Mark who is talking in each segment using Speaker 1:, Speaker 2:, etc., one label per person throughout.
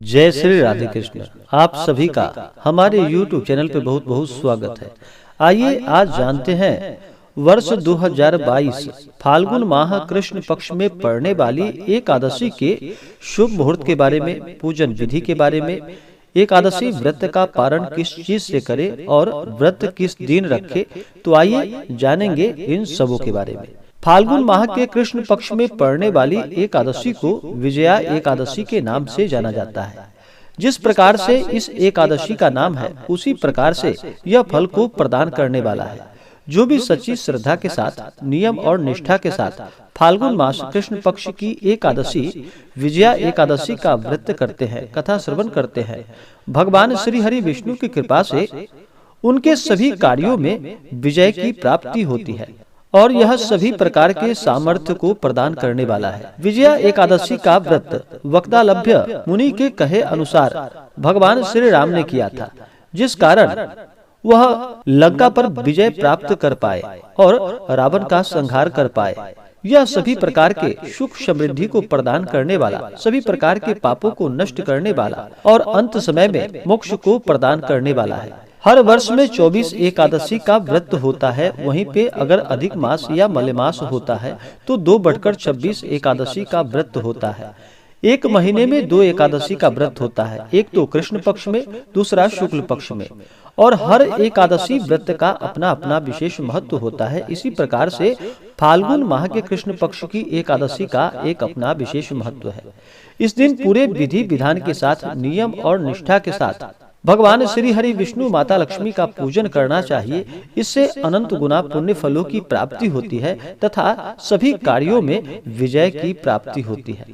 Speaker 1: जय श्री राधे कृष्ण। आप सभी का हमारे YouTube चैनल पे बहुत बहुत स्वागत है। आइए आज जानते हैं वर्ष 2022 फाल्गुन माह कृष्ण पक्ष में पड़ने वाली एकादशी के शुभ मुहूर्त के बारे में, पूजन विधि के बारे में, एकादशी व्रत का पारण किस चीज से करे और व्रत किस दिन रखे। तो आइए जानेंगे इन सबों के बारे में। फाल्गुन माह के कृष्ण पक्ष में पड़ने वाली एकादशी को विजया एकादशी के नाम से जाना जाता है। जिस प्रकार से इस एकादशी का नाम है, उसी प्रकार से यह फल को प्रदान करने वाला है। जो भी सच्ची श्रद्धा के साथ, नियम और निष्ठा के साथ फाल्गुन मास कृष्ण पक्ष की एकादशी विजया एकादशी का व्रत करते हैं, कथा श्रवण करते हैं, भगवान श्री हरि विष्णु की कृपा से उनके सभी कार्यों में विजय की प्राप्ति होती है और यह सभी प्रकार के सामर्थ्य को प्रदान करने वाला है। विजया एकादशी का व्रत वक्तालभ्य मुनि के कहे अनुसार भगवान श्री राम ने किया था, जिस कारण वह लंका पर विजय प्राप्त कर पाए और रावण का संहार कर पाए। यह सभी प्रकार के सुख समृद्धि को प्रदान करने वाला, सभी प्रकार के पापों को नष्ट करने वाला और अंत समय में मोक्ष को प्रदान करने वाला है। हर वर्ष में 24 एकादशी का व्रत होता है। वहीं पे अगर अधिक मास या मलेमास होता है तो 2/26 एकादशी का व्रत होता है। एक महीने में 2 एकादशी का व्रत होता है, एक तो कृष्ण पक्ष में, दूसरा शुक्ल पक्ष में, और हर एकादशी व्रत का अपना अपना विशेष महत्व होता है। इसी प्रकार से फाल्गुन माह के कृष्ण पक्ष की एकादशी का एक अपना विशेष महत्व है। इस दिन पूरे विधि विधान के साथ, नियम और निष्ठा के साथ भगवान श्री हरि विष्णु माता लक्ष्मी का पूजन करना चाहिए। इससे अनंत गुना पुण्य फलों की प्राप्ति होती है तथा सभी कार्यों में विजय की प्राप्ति होती है।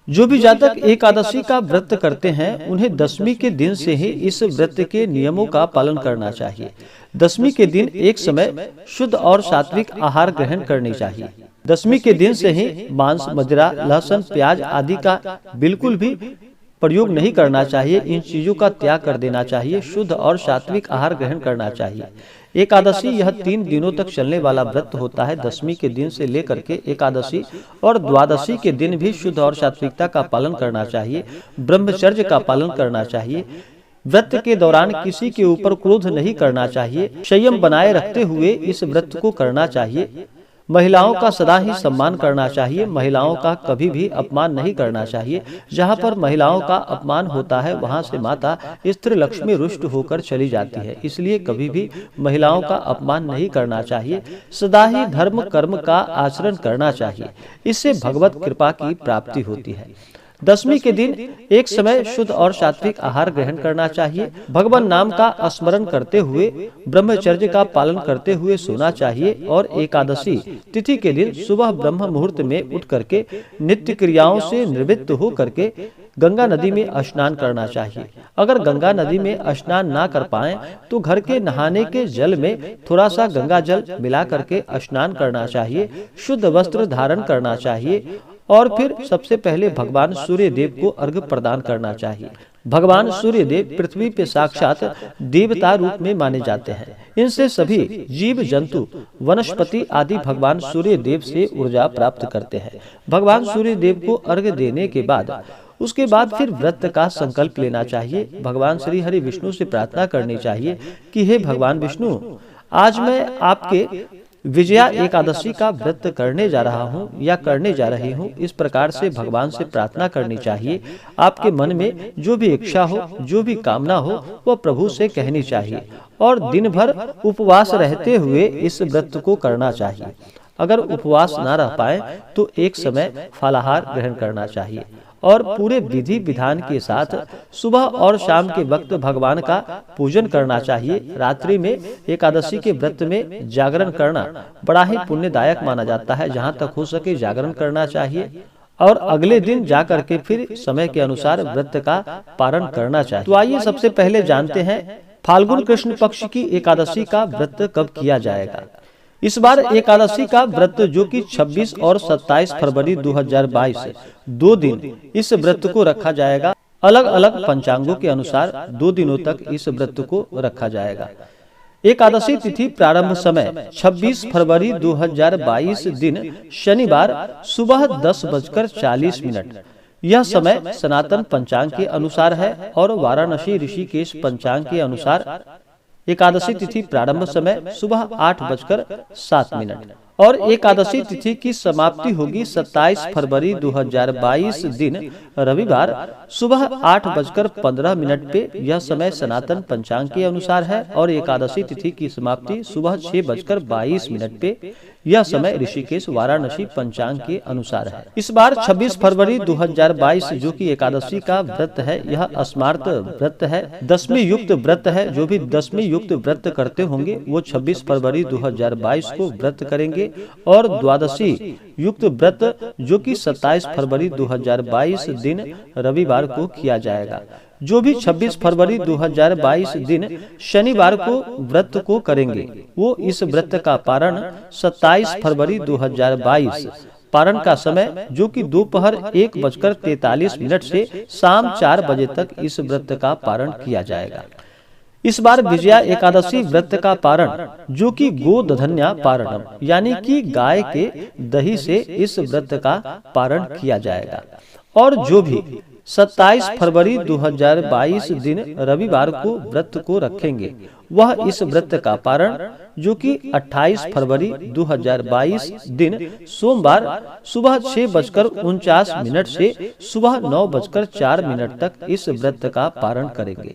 Speaker 1: जो भी जातक एकादशी का व्रत करते हैं, उन्हें दशमी के दिन से ही इस व्रत के नियमों का पालन करना चाहिए। दशमी के दिन एक समय शुद्ध और सात्विक आहार ग्रहण करनी चाहिए। दशमी के दिन से ही मांस, मदिरा, लहसुन, प्याज आदि का बिल्कुल भी प्रयोग नहीं करना चाहिए। इन चीजों का त्याग कर देना चाहिए। शुद्ध और सात्विक आहार ग्रहण करना चाहिए। एकादशी यह 3 दिनों तक चलने वाला व्रत होता है। दशमी के दिन से लेकर के एकादशी और द्वादशी के दिन भी शुद्ध और सात्विकता का पालन करना चाहिए। ब्रह्मचर्य का पालन करना चाहिए। व्रत के दौरान किसी के ऊपर क्रोध नहीं करना चाहिए। संयम बनाए रखते हुए इस व्रत को करना चाहिए। महिलाओं का सदा ही सम्मान करना चाहिए। महिलाओं का कभी भी अपमान नहीं करना चाहिए। जहाँ पर महिलाओं का अपमान होता है, वहाँ से माता स्त्री लक्ष्मी रुष्ट होकर चली जाती है। इसलिए कभी भी महिलाओं का अपमान नहीं करना चाहिए। सदा ही धर्म कर्म का आचरण करना चाहिए। इससे भगवत कृपा की प्राप्ति होती है। दशमी के दिन एक समय शुद्ध और सात्विक आहार ग्रहण करना चाहिए। भगवान नाम का स्मरण करते हुए, ब्रह्मचर्य का पालन करते हुए सोना चाहिए और एकादशी तिथि के दिन सुबह ब्रह्म मुहूर्त में उठ करके नित्य क्रियाओं से निवृत्त हो करके गंगा नदी में स्नान करना चाहिए। अगर गंगा नदी में स्नान ना कर पाए तो घर के नहाने के जल में थोड़ा सा गंगा जल मिला करके स्नान करना चाहिए। शुद्ध वस्त्र धारण करना चाहिए और फिर सबसे पहले भगवान सूर्य देव को अर्घ्य प्रदान करना चाहिए। भगवान सूर्य देव पृथ्वी पे साक्षात देवता रूप में माने जाते हैं। इनसे सभी जीव जंतु, वनस्पति आदि भगवान सूर्य देव से ऊर्जा प्राप्त करते हैं। भगवान सूर्य देव को अर्घ्य देने के बाद उसके बाद फिर व्रत का संकल्प लेना चाहिए। भगवान श्री हरि विष्णु से प्रार्थना करनी चाहिए कि हे भगवान विष्णु, आज मैं आपके विजया एकादशी का व्रत करने जा रहा हूँ या करने जा रही हूँ। इस प्रकार से भगवान से प्रार्थना करनी चाहिए। आपके मन में जो भी इच्छा हो, जो भी कामना हो, वह प्रभु से कहनी चाहिए और दिन भर उपवास रहते हुए इस व्रत को करना चाहिए। अगर उपवास न रह पाए तो एक समय फलाहार ग्रहण करना चाहिए और पूरे विधि विधान के साथ सुबह और शाम के वक्त भगवान का पूजन करना चाहिए। रात्रि में एकादशी के व्रत में जागरण करना बड़ा ही पुण्यदायक माना जाता है। जहाँ तक हो सके जागरण करना चाहिए और अगले दिन जाकर के फिर समय के अनुसार व्रत का पारण करना चाहिए। तो आइए सबसे पहले जानते हैं फाल्गुन कृष्ण पक्ष की एकादशी का व्रत कब किया जाएगा। इस बार एकादशी का व्रत जो कि 26 और 27 फरवरी 2022 2 दिन इस व्रत को रखा जाएगा। अलग अलग पंचांगों के अनुसार 2 दिनों तक इस व्रत को रखा जाएगा। एकादशी तिथि प्रारंभ समय 26 फरवरी 2022 दिन शनिवार सुबह 10:40 यह समय सनातन पंचांग के अनुसार है और वाराणसी ऋषिकेश पंचांग के अनुसार एकादशी तिथि प्रारंभ समय सुबह 8:07 और एकादशी तिथि की समाप्ति होगी 27 फरवरी 2022 दिन रविवार सुबह 8:15 पे। यह समय सनातन पंचांग के अनुसार है और एकादशी तिथि की समाप्ति सुबह 6:22 पे। यह समय ऋषिकेश वाराणसी पंचांग के अनुसार है। इस बार 26 फरवरी 2022 जो कि एकादशी का व्रत है, यह स्मार्त व्रत है, 10वीं युक्त व्रत है। जो भी 10वीं युक्त व्रत करते होंगे वो 26 फरवरी 2022 को व्रत करेंगे और द्वादशी युक्त व्रत जो कि 27 फरवरी 2022 दिन रविवार को किया जाएगा। जो भी 26 फरवरी 2022 दिन शनिवार को व्रत को करेंगे वो इस व्रत का पारण 27 फरवरी 2022 पारण का समय जो कि दोपहर 1:43 से शाम 4 बजे तक इस व्रत का पारण किया जाएगा। इस बार विजया एकादशी व्रत का पारण जो कि गोदधन्या पारणम यानी कि गाय के दही से इस व्रत का पारण किया जाएगा। और जो भी 27 फरवरी 2022 दिन रविवार को व्रत को रखेंगे वह इस व्रत का पारण जो कि 28 फरवरी 2022 दिन सोमवार सुबह 6:49 से सुबह 9:04 तक इस व्रत का पारण करेंगे।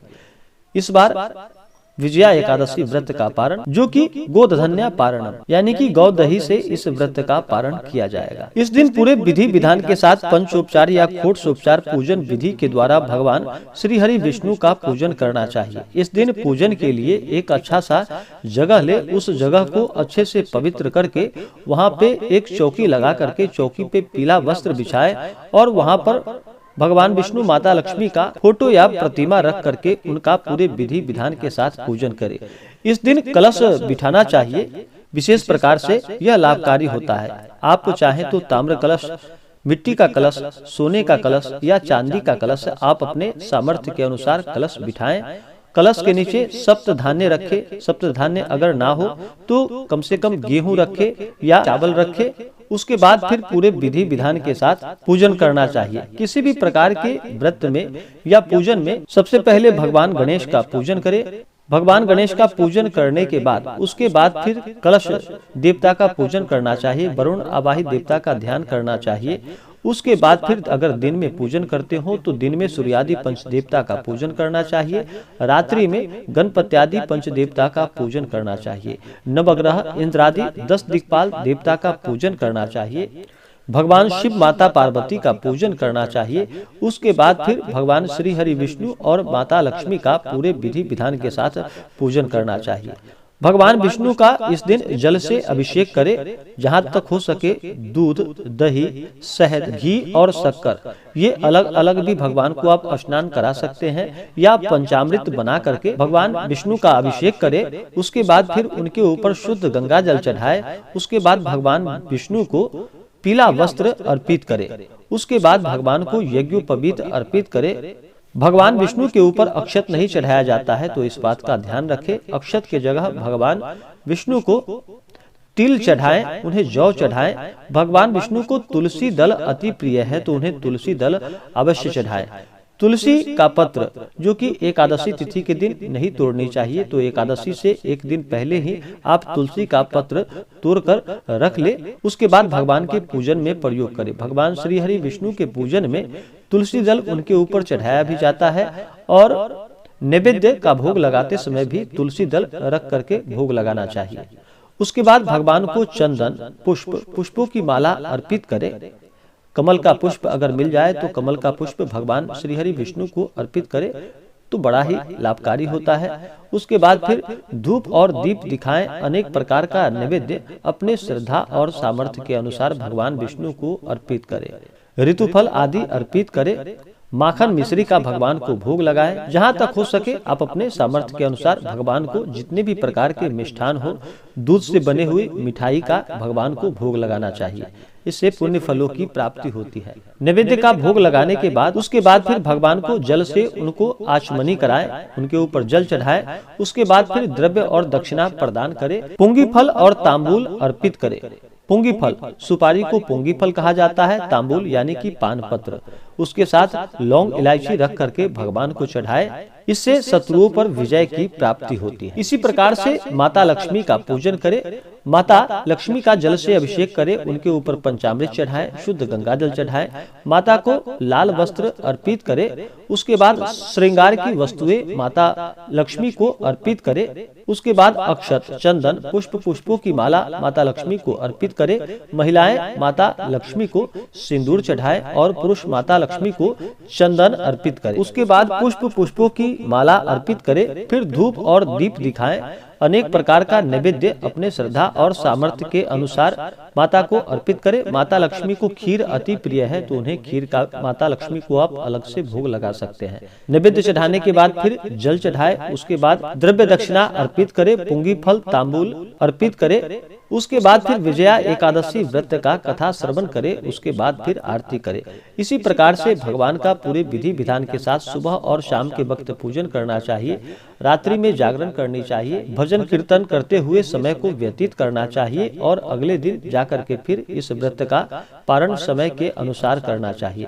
Speaker 1: इस बार विजया एकादशी व्रत का पारण जो कि गोदधन्या पारणम यानी कि गौ दही से इस व्रत का पारण किया जाएगा। इस दिन पूरे विधि विधान के साथ पंचोपचार या खोटोपचार पूजन विधि के द्वारा भगवान श्री हरि विष्णु का पूजन करना चाहिए। इस दिन पूजन के लिए एक अच्छा सा जगह ले, उस जगह को अच्छे से पवित्र करके वहाँ पे एक चौकी लगा करके चौकी पे पीला वस्त्र बिछाए और वहाँ पर भगवान विष्णु माता लक्ष्मी का फोटो या प्रतिमा रख करके उनका पूरे विधि विधान के साथ पूजन करें। इस दिन कलश बिठाना चाहिए विशेष प्रकार से, यह लाभकारी होता है। आपको चाहे तो ताम्र कलश, मिट्टी का कलश, सोने का कलश या चांदी का कलश आप अपने सामर्थ्य के अनुसार कलश बिठाएं। कलश के नीचे सप्त धान्य रखे, सप्त धान्य अगर ना हो तो कम से कम गेहूं रखे या चावल रखे। उसके बाद फिर पूरे विधि विधान के साथ पूजन करना चाहिए। किसी भी प्रकार के व्रत में या पूजन में सबसे पहले भगवान गणेश का पूजन करें। भगवान गणेश का पूजन करने के बाद उसके बाद फिर कलश देवता का पूजन करना चाहिए, वरुण आवाहित देवता का ध्यान करना चाहिए। उसके बाद फिर अगर दिन में पूजन करते हो तो दिन में सूर्यादि पंचदेवता का पूजन करना चाहिए, रात्रि में गणपत्यादि पंचदेवता का पूजन करना चाहिए, नवग्रह इंद्रादि 10 दिक्पाल देवता का पूजन करना चाहिए, भगवान शिव माता पार्वती का पूजन करना चाहिए। उसके बाद फिर भगवान श्री हरि विष्णु और माता लक्ष्मी का पूरे विधि विधान के साथ पूजन करना चाहिए। भगवान विष्णु का इस दिन जल से अभिषेक करें, जहाँ तक हो सके दूध, दही, शहद, घी और शक्कर ये अलग अलग भी भगवान को आप स्नान करा सकते हैं या पंचामृत बना करके भगवान विष्णु का अभिषेक करें। उसके बाद फिर उनके ऊपर शुद्ध गंगा जल चढ़ाए। उसके बाद भगवान विष्णु को पीला वस्त्र अर्पित करे। उसके बाद भगवान को यज्ञोपवीत अर्पित करे। भगवान विष्णु के ऊपर अक्षत नहीं चढ़ाया जाता है तो इस बात का ध्यान रखें। अक्षत के जगह भगवान विष्णु को तिल चढ़ाएं, उन्हें जौ चढ़ाएं। भगवान विष्णु को तुलसी दल अति प्रिय है तो उन्हें तुलसी दल अवश्य चढ़ाएं। तुलसी का पत्र जो कि एकादशी तिथि के दिन नहीं तोड़नी चाहिए, तो एकादशी से एक दिन पहले ही आप तुलसी का पत्र तोड़कर रख ले। उसके बाद भगवान के पूजन में प्रयोग करें। भगवान श्री हरि विष्णु के पूजन में तुलसी दल उनके ऊपर चढ़ाया भी जाता है और नैवेद्य का भोग लगाते समय भी तुलसी दल रख करके भोग लगाना चाहिए। उसके बाद भगवान को चंदन, पुष्पों की माला अर्पित करें। कमल का पुष्प अगर मिल जाए तो कमल का पुष्प भगवान श्री हरि विष्णु को अर्पित करें तो बड़ा ही लाभकारी होता है। उसके बाद फिर धूप और दीप दिखाएं। अनेक प्रकार का नैवेद्य अपने श्रद्धा और सामर्थ्य के अनुसार भगवान विष्णु को अर्पित करें। ऋतुफल आदि अर्पित करें। माखन मिश्री का भगवान को भोग लगाएं। जहाँ तक हो सके आप अपने सामर्थ्य के अनुसार भगवान को जितने भी प्रकार के मिष्ठान हो, दूध से बने हुए मिठाई का भगवान को भोग लगाना चाहिए। इससे पुण्य फलों की प्राप्ति होती है। नैवेद्य का भोग लगाने के बाद उसके बाद फिर भगवान को जल से उनको आचमनी कराएं, उनके ऊपर जल चढ़ाएं। उसके बाद फिर द्रव्य और दक्षिणा प्रदान करें। पुंगी फल और तांबूल अर्पित करें। पुंगी फल, सुपारी को पुंगी फल कहा जाता है। तांबूल यानी कि पान पत्र, उसके साथ लौंग इलायची रख करके भगवान को चढ़ाए। इससे शत्रुओं पर विजय की प्राप्ति होती है। इसी प्रकार से माता लक्ष्मी का पूजन करे। माता लक्ष्मी का जल से अभिषेक करे, उनके ऊपर पंचामृत चढ़ाए, शुद्ध गंगा जल चढ़ाए, माता को लाल वस्त्र अर्पित करे। उसके बाद श्रृंगार की वस्तुएं माता लक्ष्मी को अर्पित करे। उसके बाद अक्षत, चंदन, पुष्पों की माला माता लक्ष्मी को अर्पित करे। महिलाएं माता लक्ष्मी को सिंदूर चढ़ाए और पुरुष माता लक्ष्मी को चंदन अर्पित करे। उसके बाद पुष्पों की माला अर्पित करे। फिर धूप और दीप दिखाएं। अनेक प्रकार का नैवेद्य अपने श्रद्धा और सामर्थ्य के अनुसार माता को अर्पित करे। माता लक्ष्मी को खीर अति प्रिय है, तो उन्हें खीर का माता लक्ष्मी को आप अलग से भोग लगा सकते हैं। नैवेद्य चढ़ाने के बाद फिर जल चढ़ाए। उसके बाद द्रव्य दक्षिणा अर्पित करे, पुंगी फल तांबूल अर्पित करे। उसके बाद फिर विजया एकादशी व्रत का कथा श्रवण करे। उसके बाद फिर आरती करे। इसी प्रकार से भगवान का पूरे विधि विधान के साथ सुबह और शाम के वक्त पूजन करना चाहिए। रात्रि में जागरण करनी चाहिए। भजन कीर्तन करते हुए समय को व्यतीत करना चाहिए और अगले दिन जाकर के फिर इस व्रत का पारण समय के अनुसार करना चाहिए।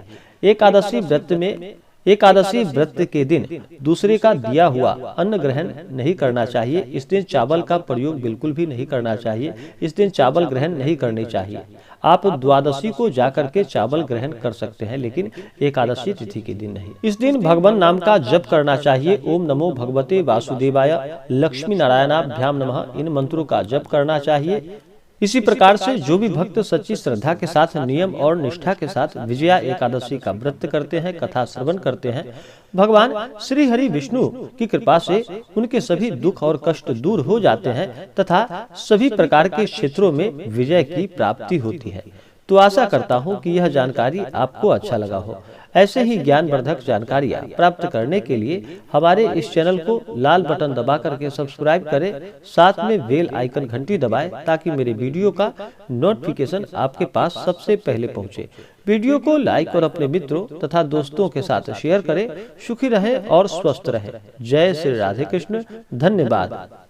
Speaker 1: एकादशी व्रत के दिन दूसरे का दिया हुआ अन्न ग्रहण नहीं करना चाहिए। इस दिन चावल का प्रयोग बिल्कुल भी नहीं करना चाहिए। इस दिन चावल ग्रहण नहीं करनी चाहिए। आप द्वादशी को जाकर के चावल ग्रहण कर सकते हैं, लेकिन एकादशी तिथि के दिन नहीं। इस दिन भगवान नाम का जप करना चाहिए। ओम नमो भगवते वासुदेवाय, लक्ष्मी नारायणाभ्याम नमः, इन मंत्रों का जप करना चाहिए। इसी प्रकार से जो भी भक्त सच्ची श्रद्धा के साथ नियम और निष्ठा के साथ विजया एकादशी का व्रत करते हैं, कथा श्रवण करते हैं, भगवान श्री हरि विष्णु की कृपा से उनके सभी दुख और कष्ट दूर हो जाते हैं तथा सभी प्रकार के क्षेत्रों में विजय की प्राप्ति होती है। तो आशा करता हूँ कि यह जानकारी आपको अच्छा लगा हो। ऐसे ही ज्ञानवर्धक जानकारियाँ प्राप्त करने के लिए हमारे इस चैनल को लाल बटन दबा करके सब्सक्राइब करें, साथ में बेल आइकन घंटी दबाएं ताकि मेरे वीडियो का नोटिफिकेशन आपके पास सबसे पहले पहुंचे। वीडियो को लाइक और अपने मित्रों तथा दोस्तों के साथ शेयर करें। सुखी रहें और स्वस्थ रहें। जय श्री राधे कृष्ण। धन्यवाद।